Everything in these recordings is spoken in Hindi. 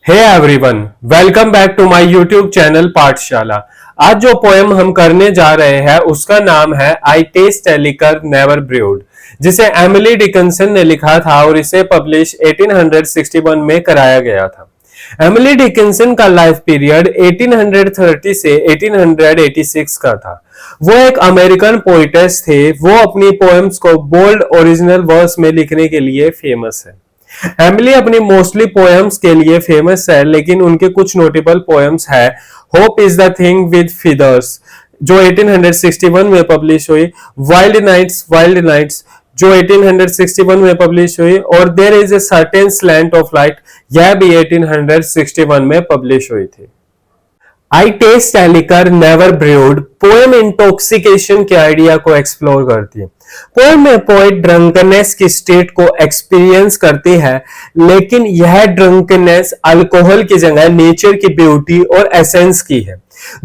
Hey everyone, welcome back to my YouTube channel Pathshala. आज जो पोएम हम करने जा रहे हैं उसका नाम है आई taste a liquor never brood, जिसे एमिली डिकिंसन ने लिखा था और इसे पब्लिश 1861 में कराया गया था। एमिली डिकिंसन का लाइफ पीरियड 1830 से 1886 का था। वो एक अमेरिकन पोइटेस थे। वो अपनी पोएम्स को बोल्ड ओरिजिनल वर्स में लिखने के लिए फेमस है। एमिली अपनी मोस्टली पोएम्स के लिए फेमस है, लेकिन उनके कुछ नोटेबल पोएम्स है। Hope is the thing with feathers जो 1861 में पब्लिश हुई, वाइल्ड नाइट्स जो 1861 में पब्लिश हुई, और there is a certain slant of light, यह भी 1861 में पब्लिश हुई थी। I taste a liquor never brewed poem intoxication के आइडिया को एक्सप्लोर करती है। पोएम में पोएट ड्रंकनेस की स्टेट को एक्सपीरियंस करती है, लेकिन यह ड्रंकनेस अल्कोहल की जगह नेचर की ब्यूटी और एसेंस की है,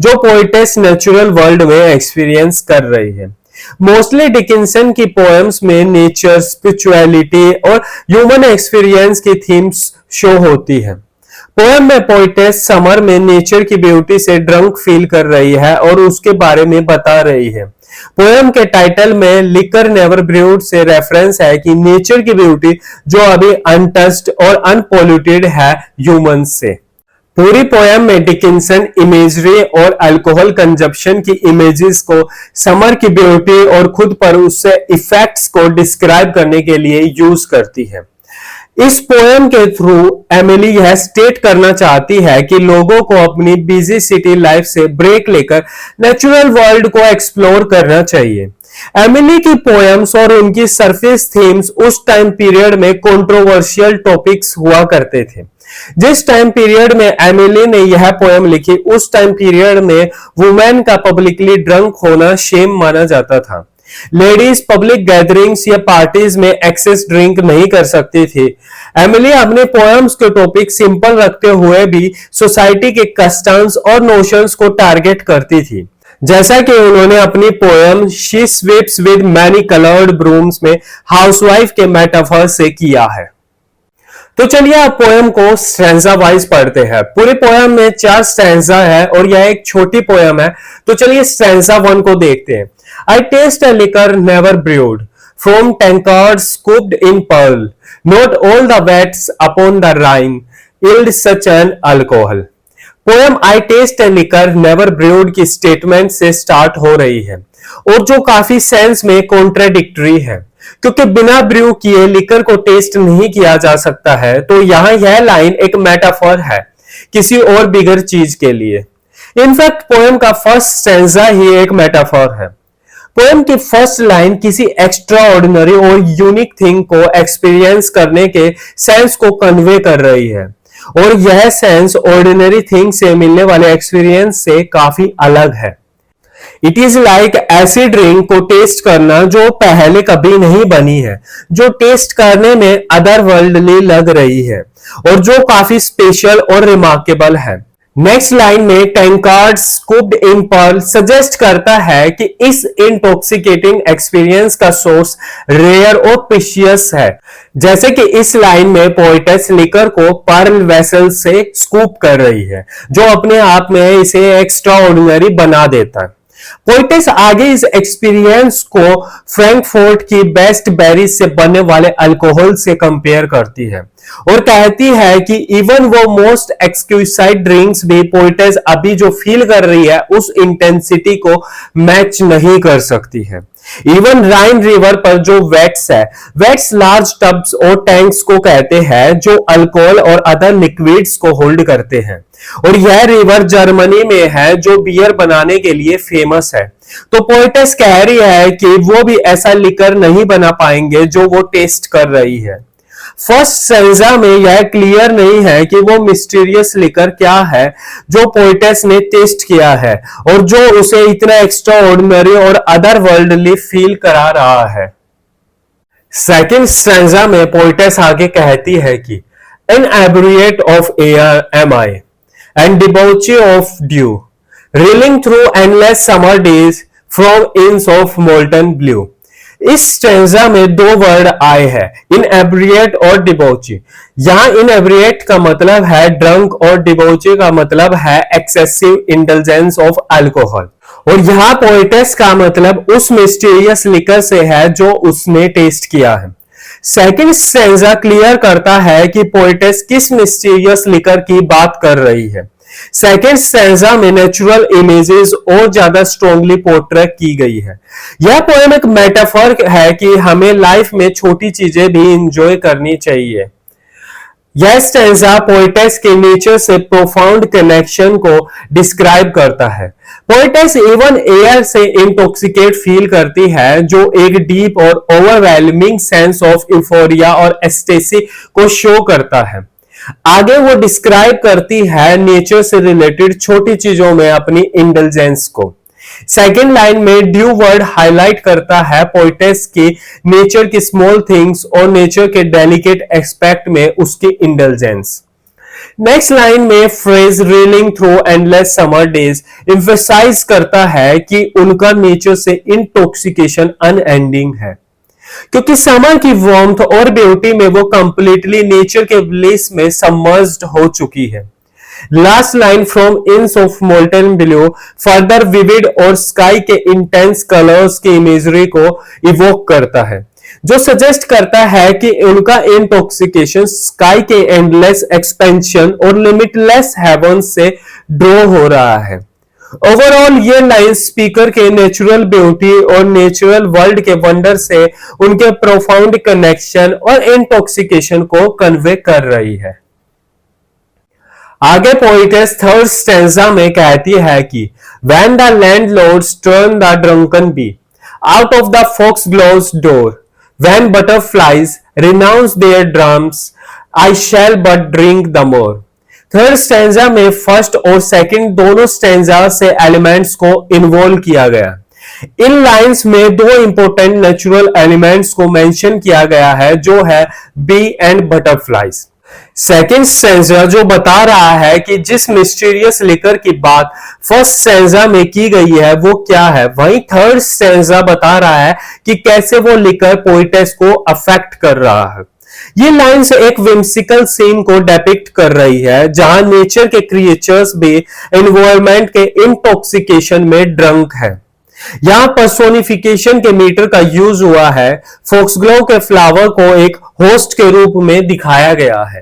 जो पोएटेस नेचुरल वर्ल्ड में एक्सपीरियंस कर रही है। मोस्टली डिकिंसन की पोएम्स में नेचर, स्पिरिचुअलिटी और ह्यूमन एक्सपीरियंस की थीम्स शो होती है। पोएम में पोइटेस समर में नेचर की ब्यूटी से ड्रंक फील कर रही है और उसके बारे में बता रही है। पोएम के टाइटल में लिकर नेवर ब्रूड से रेफरेंस है कि नेचर की ब्यूटी जो अभी अनटच्ड और अनपोल्यूटेड है ह्यूमंस से। पूरी पोएम में डिकिंसन इमेजरी और अल्कोहल कंजप्शन की इमेजेस को समर की ब्यूटी और खुद पर उससे इफेक्ट्स को डिस्क्राइब करने के लिए यूज करती है। इस पोएम के थ्रू एमिली यह स्टेट करना चाहती है कि लोगों को अपनी बिजी सिटी लाइफ से ब्रेक लेकर नेचुरल वर्ल्ड को एक्सप्लोर करना चाहिए। एमिली की पोएम्स और उनकी सरफेस थीम्स उस टाइम पीरियड में कंट्रोवर्शियल टॉपिक्स हुआ करते थे। जिस टाइम पीरियड में एमिली ने यह पोएम लिखी, उस टाइम पीरियड में वुमेन का पब्लिकली ड्रंक होना शेम माना जाता था। लेडीज पब्लिक गैदरिंग्स या पार्टीज में एक्सेस ड्रिंक नहीं कर सकती थी। एमिली अपने पोएम्स के टॉपिक सिंपल रखते हुए भी सोसाइटी के कस्टम्स और नोशंस को टारगेट करती थी, जैसा कि उन्होंने अपनी poem she sweeps with many coloured brooms में हाउसवाइफ के मेटाफर से किया है। तो चलिए आप पोएम को स्टैंजा वाइज पढ़ते हैं। पूरी पोएम में 4 स्टैंजा है और यह एक छोटी पोएम है। तो चलिए स्टैंजा 1 को देखते हैं। I taste a liquor never brewed, from tankards scooped in pearl. Not all the wets upon the Rhine yield such an alcohol. Poem I taste a liquor never brewed की स्टेटमेंट से स्टार्ट हो रही है और जो काफी सेंस में कॉन्ट्राडिक्टरी है, क्योंकि बिना ब्रू किए लिकर को टेस्ट नहीं किया जा सकता है। तो यहां यह लाइन एक मेटाफर है किसी और बिगर चीज के लिए। इनफैक्ट पोएम का फर्स्ट स्टैंजा ही एक मेटाफर है। पोएम की फर्स्ट लाइन किसी एक्स्ट्रा ऑर्डिनरी और यूनिक थिंग को एक्सपीरियंस करने के सेंस को कन्वे कर रही है, और यह सेंस ऑर्डिनरी थिंग से मिलने वाले एक्सपीरियंस से काफी अलग है। इट इज लाइक ऐसी ड्रिंक को टेस्ट करना जो पहले कभी नहीं बनी है, जो टेस्ट करने में अदर वर्ल्डली लग रही है और जो काफी स्पेशल और रिमार्केबल है। नेक्स्ट लाइन में टैंकार्ड स्कूप्ड इन पर्ल सजेस्ट करता है कि इस इंटॉक्सिकेटिंग एक्सपीरियंस का सोर्स रेयर और प्रीशियस है, जैसे कि इस लाइन में पोएटेस लिकर को पर्ल वेसल से स्कूप कर रही है, जो अपने आप में इसे एक्स्ट्रा ऑर्डिनरी बना देता है। पोएटेस आगे इस एक्सपीरियंस को फ्रैंकफर्ट की बेस्ट बेरीज से बनने वाले अल्कोहल से कंपेयर करती है और कहती है कि इवन वो मोस्ट एक्सक्यूसाइड ड्रिंक्स भी पोएटेस अभी जो फील कर रही है उस इंटेंसिटी को मैच नहीं कर सकती है। इवन राइन रिवर पर जो वेट्स है, वेट्स लार्ज टब्स और टैंक्स को कहते हैं जो अल्कोहल और अदर लिक्विड्स को होल्ड करते हैं, और यह रिवर जर्मनी में है जो बियर बनाने के लिए फेमस है। तो पोएटेस कह रही है कि वो भी ऐसा लिकर नहीं बना पाएंगे जो वो टेस्ट कर रही है। फर्स्ट स्टैंजा में यह क्लियर नहीं है कि वो मिस्टीरियस लिकर क्या है जो पोएटेस ने टेस्ट किया है और जो उसे इतना एक्स्ट्रा ऑर्डिनरी और अदर वर्ल्डली फील करा रहा है। सेकंड स्टैंजा में पोएटेस आगे कहती है कि inebriate of air am I and debauchee of dew, reeling through endless summer days from inns of molten blue. इस स्टेंजा में दो वर्ड आए हैं, इनएब्रिएट और डिबोची। यहाँ इनएब्रिएट का मतलब है ड्रंक और डिबोची का मतलब है एक्सेसिव इंडल्जेंस ऑफ अल्कोहल। और यहाँ पोएटेस का मतलब उस मिस्टीरियस लिकर से है जो उसने टेस्ट किया है। सेकंड स्टेंजा क्लियर करता है कि पोएटेस किस मिस्टीरियस लिकर की बात कर रही है। सेकेंड स्टेंजा में नेचुरल इमेजेस और ज्यादा स्ट्रॉन्गली पोर्ट्रे की गई है। यह पोएम एक मेटाफर है कि हमें लाइफ में छोटी चीजें भी इंजॉय करनी चाहिए। यह स्टेंजा पोएटेस के नेचर से प्रोफाउंड कनेक्शन को डिस्क्राइब करता है। पोएटेस इवन एयर से इंटॉक्सिकेट फील करती है, जो एक डीप और ओवरवेलमिंग सेंस ऑफ यूफोरिया और एक्सटेसी को शो करता है। आगे वो डिस्क्राइब करती है नेचर से रिलेटेड छोटी चीजों में अपनी इंडल्जेंस को। सेकेंड लाइन में ड्यू वर्ड हाईलाइट करता है पोएटेस की नेचर की स्मॉल थिंग्स और नेचर के डेलिकेट एस्पेक्ट में उसकी इंडल्जेंस। नेक्स्ट लाइन में phrase reeling through endless summer days emphasise करता है कि उनका नेचर से इंटॉक्सिकेशन अनएंडिंग है, क्योंकि समर की वार्मथ और ब्यूटी में वो कंप्लीटली नेचर के ब्लिस में सबमर्ज्ड हो चुकी है। लास्ट लाइन फ्रॉम इंस of molten blue further vivid और स्काई के इंटेंस कलर्स की इमेजरी को इवोक करता है, जो सजेस्ट करता है कि उनका इंटॉक्सिकेशन स्काई के एंडलेस एक्सपेंशन और लिमिटलेस हेवन से ड्रॉ हो रहा है। ओवरऑल ये लाइन स्पीकर के नेचुरल ब्यूटी और नेचुरल वर्ल्ड के वंडर से उनके प्रोफाउंड कनेक्शन और इंटॉक्सिकेशन को कन्वे कर रही है। आगे पोएटेस थर्ड स्टेंजा में कहती है कि When the landlords turn the drunken bee out of the foxglove's door, when butterflies renounce their drums, I shall but drink the more। Third stanza में फर्स्ट और सेकंड दोनों स्टेंजा से एलिमेंट्स को इन्वॉल्व किया गया। इन लाइंस में दो इंपॉर्टेंट नेचुरल एलिमेंट्स को मेंशन किया गया है, जो है bee and butterflies. Second stanza जो बता रहा है कि जिस मिस्टीरियस लिकर की बात फर्स्ट स्टेंजा में की गई है वो क्या है, वहीं थर्ड स्टेंजा बता रहा है कि कैसे वो लिकर पोएटेस को अफेक्ट कर रहा है। ये लाइंस एक विम्सिकल सीन को डेपिक्ट कर रही है, जहां नेचर के क्रिएचर्स भी एनवायरनमेंट के इंटॉक्सिकेशन में ड्रंक है। यहां पर्सोनिफिकेशन के मीटर का यूज हुआ है। फोक्सग्लोव के फ्लावर को एक होस्ट के रूप में दिखाया गया है।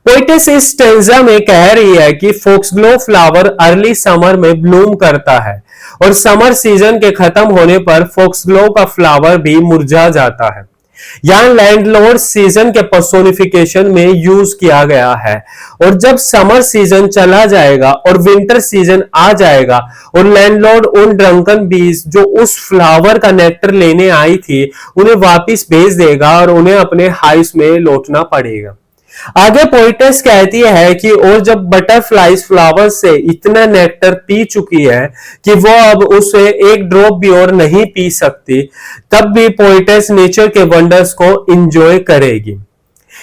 पोएटेस इस स्टेंजा में कह रही है कि फोक्सग्लोव फ्लावर अर्ली समर में ब्लूम करता है और समर सीजन के खत्म होने पर फोक्सग्लोव का फ्लावर भी मुरझा जाता है। यहां लैंडलॉर्ड सीजन के पर्सोनिफिकेशन में यूज किया गया है, और जब समर सीजन चला जाएगा और विंटर सीजन आ जाएगा और लैंडलॉर्ड उन ड्रंकन बीज जो उस फ्लावर का नेक्टर लेने आई थी उन्हें वापस भेज देगा और उन्हें अपने हाइव्स में लौटना पड़ेगा। आगे पोएटेस कहती है कि और जब बटरफ्लाइज फ्लावर से इतना नेक्टर पी चुकी है कि वो अब उसे एक ड्रॉप भी और नहीं पी सकती, तब भी पोएटेस नेचर के वंडर्स को एंजॉय करेगी।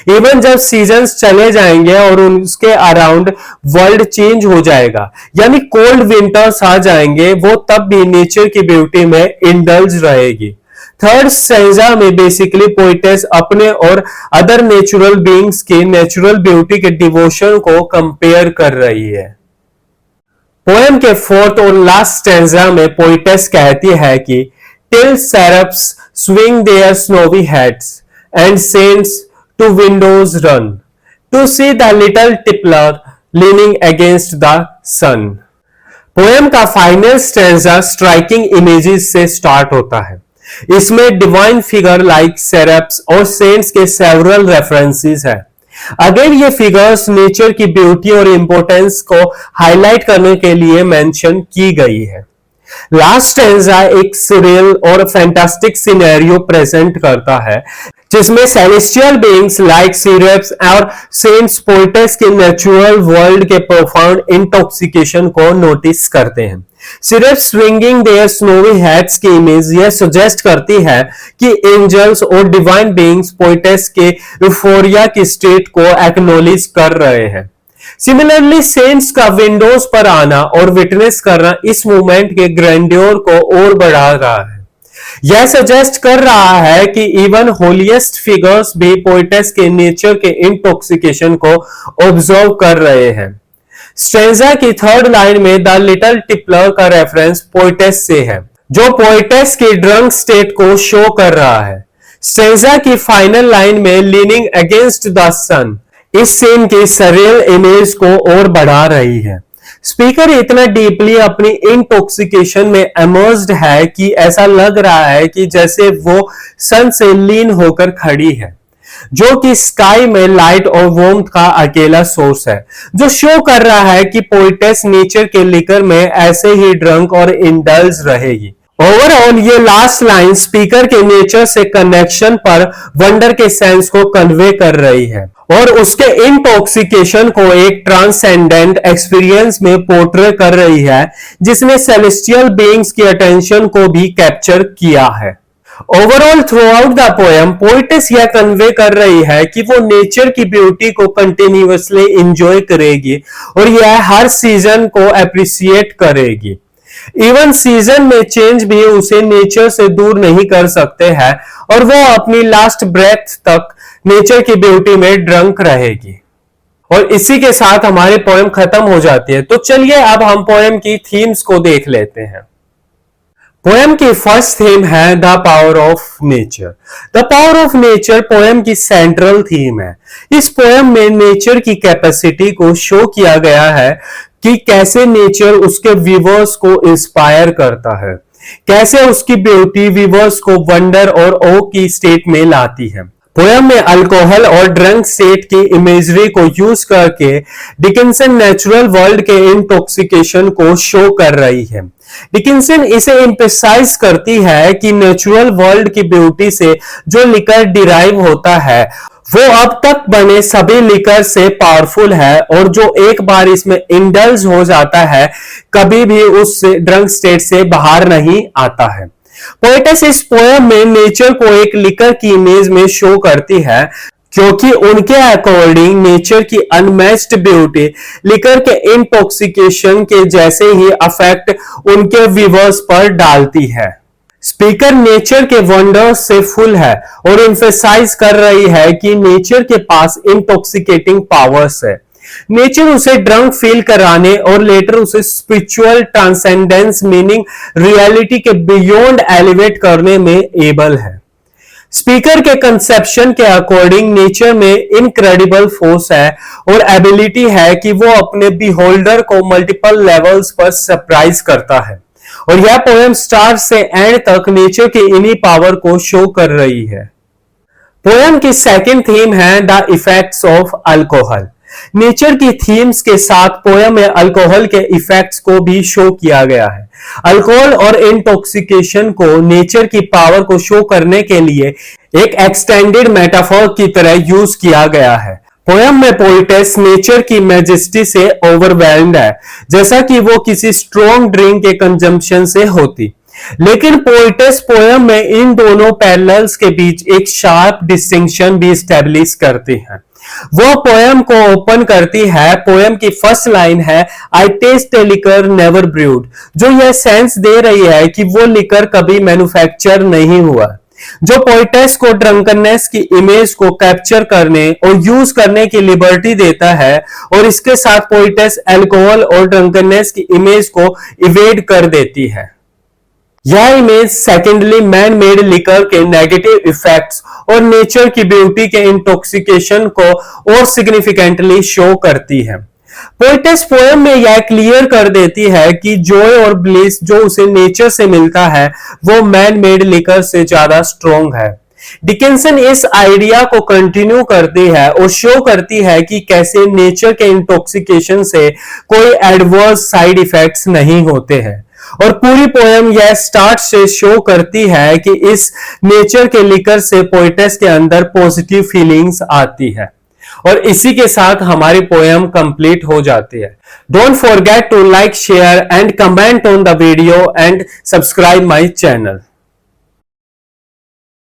इवन जब सीजन्स चले जाएंगे और उसके अराउंड वर्ल्ड चेंज हो जाएगा, यानी कोल्ड विंटर्स आ जाएंगे, वो तब भी नेचर की ब्यूटी में इंडल्ज रहेगी। थर्ड स्टेंजा में बेसिकली पोएटेस अपने और अदर नेचुरल बीइंग्स की नेचुरल ब्यूटी के डिवोशन को कंपेयर कर रही है। पोएम के फोर्थ और लास्ट स्टेंजा में पोएटेस कहती है कि till seraphs swing their snowy heads and saints to windows run to see the little tippler leaning against the sun. Poem का फाइनल स्टेंजा स्ट्राइकिंग इमेजेस से स्टार्ट होता है। इसमें डिवाइन फिगर लाइक सेरप्स और सेंट्स के सेवरल रेफरेंसेस है। अगेन ये फिगर्स नेचर की ब्यूटी और इंपॉर्टेंस को हाईलाइट करने के लिए मेंशन की गई है। लास्ट स्टेंजा एक सुरेल और फैंटास्टिक सिनेरियो प्रेजेंट करता है, जिसमें सेलेस्टियल बीइंग्स लाइक सेरप्स और सेंट्स पोएटेस के नेचुरल वर्ल्ड के प्रोफाउंड इंटॉक्सिकेशन को नोटिस करते हैं। सिर्फ स्विंगिंग देयर स्नोवी हेड्स की इमेज यह सजेस्ट करती है कि एंजल्स और डिवाइन बीइंग्स पोएटेस के यूफोरिया की स्टेट को एक्नॉलेज कर रहे हैं। सिमिलरली सेंट्स का विंडोज पर आना और विटनेस करना इस मूवमेंट के ग्रैंड्योर को और बढ़ा रहा है। यह सजेस्ट कर रहा है कि इवन होलिएस्ट फिगर्स भी पोएटेस के नेचर के इंटॉक्सिकेशन को ऑब्जर्व कर रहे हैं। स्ट्रेंजा की थर्ड लाइन में द लिटिल टिपलर का रेफरेंस पोएटेस से है, जो पोएटेस की ड्रंक स्टेट को शो कर रहा है। स्ट्रेंजा की फाइनल लाइन में लीनिंग अगेंस्ट द सन इस सीन की सरियल इमेज को और बढ़ा रही है। स्पीकर इतना डीपली अपनी इंटॉक्सिकेशन में इमर्स्ड है कि ऐसा लग रहा है कि जैसे वो सन से लीन होकर खड़ी है, जो कि स्काई में लाइट और वार्मथ का अकेला सोर्स है, जो शो कर रहा है कि पोएटेस नेचर के लिकर में ऐसे ही ड्रंक और इंडल्ज रहेगी। ओवरऑल ये लास्ट लाइन स्पीकर के नेचर से कनेक्शन पर वंडर के सेंस को कन्वे कर रही है और उसके इंटॉक्सिकेशन को एक ट्रांसेंडेंट एक्सपीरियंस में पोर्ट्रे कर रही है, जिसने सेलेस्टियल बीइंग्स की अटेंशन को भी कैप्चर किया है। Overall through out the poem poetess यह कन्वे कर रही है कि वो नेचर की ब्यूटी को कंटिन्यूअसली एंजॉय करेगी और यह हर सीजन को अप्रिशिएट करेगी। इवन सीजन में चेंज भी उसे नेचर से दूर नहीं कर सकते हैं और वो अपनी लास्ट ब्रेथ तक नेचर की ब्यूटी में ड्रंक रहेगी। और इसी के साथ हमारी पोएम खत्म हो जाती है। तो चलिए अब हम पोएम की थीम्स को देख लेते हैं। पोएम की फर्स्ट थीम है the power of nature. The power of nature poem की सेंट्रल थीम है। इस पोएम में नेचर की कैपेसिटी को शो किया गया है कि कैसे नेचर उसके व्यूअर्स को इंस्पायर करता है, कैसे उसकी ब्यूटी व्यूअर्स को वंडर और ओ की स्टेट में लाती है। पोएम में अल्कोहल और ड्रंक स्टेट की इमेजरी को यूज करके डिकिंसन नेचुरल वर्ल्ड के इंटॉक्सिकेशन को शो कर रही है। डिकिंसन इसे एम्फसाइज करती है कि नेचुरल वर्ल्ड की ब्यूटी से जो लिकर डिराइव होता है वो अब तक बने सभी लिकर से पावरफुल है और जो एक बार इसमें इंडल्ज हो जाता है कभी भी उस ड्रंक स्टेट से बाहर नहीं आता है। पोएटेस इस पोएम में नेचर को एक लिकर की इमेज में शो करती है, क्योंकि उनके अकॉर्डिंग नेचर की अनमैच्ड ब्यूटी लिकर के इंटॉक्सिकेशन के जैसे ही अफेक्ट उनके व्यूअर्स पर डालती है। स्पीकर नेचर के वंडर्स से फुल है और एम्फसाइज कर रही है कि नेचर के पास इंटॉक्सिकेटिंग पावर्स है। नेचर उसे ड्रंक फील कराने और लेटर उसे स्पिरिचुअल ट्रांसेंडेंस मीनिंग रियलिटी के बियॉन्ड एलिवेट करने में एबल है। स्पीकर के कंसेप्शन के अकॉर्डिंग नेचर में इनक्रेडिबल फोर्स है और एबिलिटी है कि वो अपने बिहोल्डर को मल्टीपल लेवल्स पर सरप्राइज करता है और यह पोएम स्टार्ट से एंड तक नेचर की इन्हीं पावर को शो कर रही है। पोएम की सेकंड थीम है the effects of alcohol. Nature की थीम्स के साथ पोएम में अल्कोहल के इफेक्ट्स को भी शो किया गया है। अल्कोहल और इंटॉक्सिकेशन को नेचर की पावर को शो करने के लिए एक एक्सटेंडेड मेटाफोर की तरह यूज किया गया है। पोएम में पोएटेस नेचर की मैजेस्टी से ओवरवेल्म्ड है, जैसा कि वो किसी स्ट्रॉन्ग ड्रिंक के कंजम्पशन से होती। लेकिन पोएटेस पोएम में इन दोनों पैरेलल्स के बीच एक शार्प डिस्टिंक्शन भी स्टैब्लिश करती है। वो पोएम को ओपन करती है। पोएम की फर्स्ट लाइन है आई taste a liquor never brood, जो यह सेंस दे रही है कि वो लिकर कभी मैन्युफैक्चर नहीं हुआ, जो पोएटेस को ड्रंकनेस की इमेज को कैप्चर करने और यूज करने की लिबर्टी देता है और इसके साथ पोएटेस अल्कोहल और ड्रंकनेस की इमेज को इवेड कर देती है। यह image secondly man made liquor के नेगेटिव इफेक्ट्स और नेचर की ब्यूटी के इंटॉक्सिकेशन को और सिग्निफिकेंटली शो करती है। पोएटेस पोएम में यह क्लियर कर देती है कि जॉय और ब्लिस जो उसे नेचर से मिलता है वो मैन मेड लिकर से ज्यादा स्ट्रॉन्ग है। डिकिंसन इस आइडिया को कंटिन्यू करती है और शो करती है कि कैसे नेचर के इंटॉक्सिकेशन से कोई एडवर्स साइड इफेक्ट्स नहीं होते हैं और पूरी पोएम यह स्टार्ट से शो करती है कि इस नेचर के लिकर से पोएटेस के अंदर पॉजिटिव फीलिंग्स आती है। और इसी के साथ हमारी पोएम कंप्लीट हो जाती है। Don't forget to like, share and comment on the video and subscribe my channel.